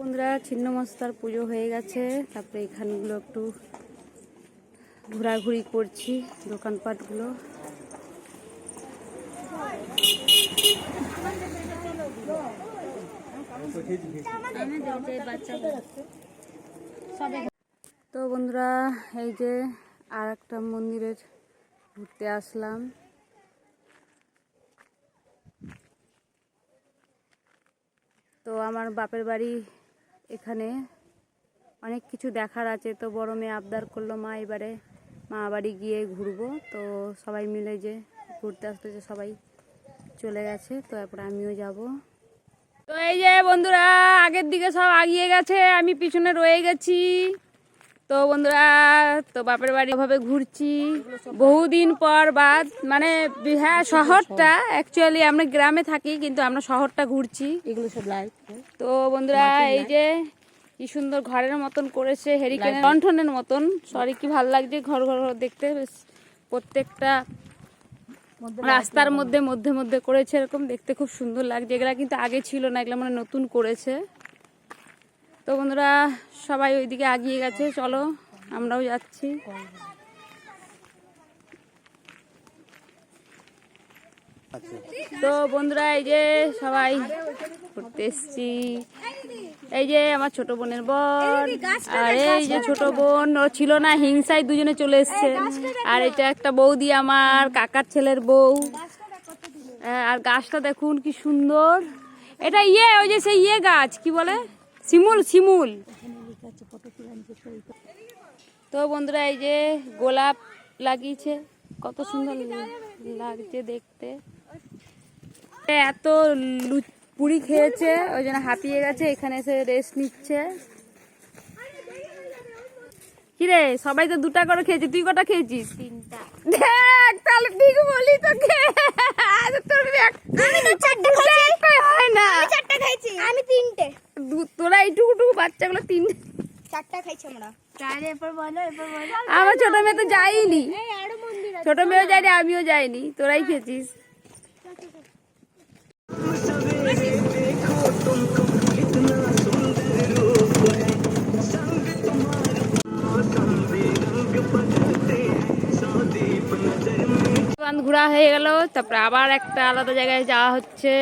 বন্ধুরা ছিন্নমস্তার পুজো হয়ে গেছে, তারপরে এখানগুলো একটু ঘোরাঘুরি করছি দোকানপাটগুলো। তো বন্ধুরা এই যে আর একটা মন্দিরের ঘুরতে আসলাম। তো আমার বাপের বাড়ি এখানে অনেক কিছু দেখার আছে, তো বড় মেয়ে আবদার করলো মা এবারে মা বাড়ি গিয়ে ঘুরবো। তো সবাই মিলে যে ঘুরতে আসতেছে, সবাই চলে গেছে, তো এরপর আমিও যাব। তো এই যে বন্ধুরা আগের দিকে সব আগিয়ে গেছে, আমি পিছনে রয়ে গেছি। তো বন্ধুরা তো বাপের বাড়ি ভাবে ঘুরছি বহুদিন পর বাদ, মানে হ্যাঁ শহরটা অ্যাকচুয়ালি আমরা গ্রামে থাকি কিন্তু আমরা শহরটা ঘুরছি। এগুলো সব লাইট। তো বন্ধুরা এই যে কি সুন্দর ঘরের মতন করেছে, হেরিকেনের লণ্ঠনের মতন, সরি কি ভালো লাগছে ঘর ঘর দেখতে। বেশ প্রত্যেকটা রাস্তার মধ্যে মধ্যে মধ্যে করেছে, এরকম দেখতে খুব সুন্দর লাগছে। এগুলা কিন্তু আগে ছিল না, এগুলো মানে নতুন করেছে। তো বন্ধুরা সবাই ওইদিকে আগিয়ে গেছে, চলো আমরাও যাচ্ছি। তো বন্ধুরা এই যে সবাই ঘুরতে এসছি। এই যে আমার ছোট বোনের বর, আর এই যে ছোট বোন ও ছিল না, হিংসায় দুজনে চলে এসছে। আর এটা একটা বৌদি আমার কাকার ছেলের বউ। আর গাছটা দেখুন কি সুন্দর, এটা ওই যে সেই গাছ কি বলে, শিমুল শিমুল। তো বন্ধুরা এই যে গোলাপ লাগিয়েছে, কত সুন্দর লাগছে দেখতে। এত পুরি খেয়েছে ওই জন্য হাঁপিয়ে গেছে, এখানে এসে রেস্ট নিচ্ছে। কিরে সবাই তো 2টা করে খেয়েছে, তুই কটা খেয়েছিস? 3টা। দেখ তাহলে ঠিক বলি তোকে, আমি তো 4টা খাইছি। হয় না আমি 4টা খাইছি, আমি 3টে। তোরা এইটুকু বাচ্চাগুলো 4টা খাইছে আমরা। আমার ছোট মেয়ে তো যাইনি, ছোট মেয়েও যায়নি, আমিও যাইনি, তোরাই খেয়েছিস। ঘোরা হয়ে গেল, তারপরে আবার একটা আলাদা জায়গায় যাওয়া হচ্ছে।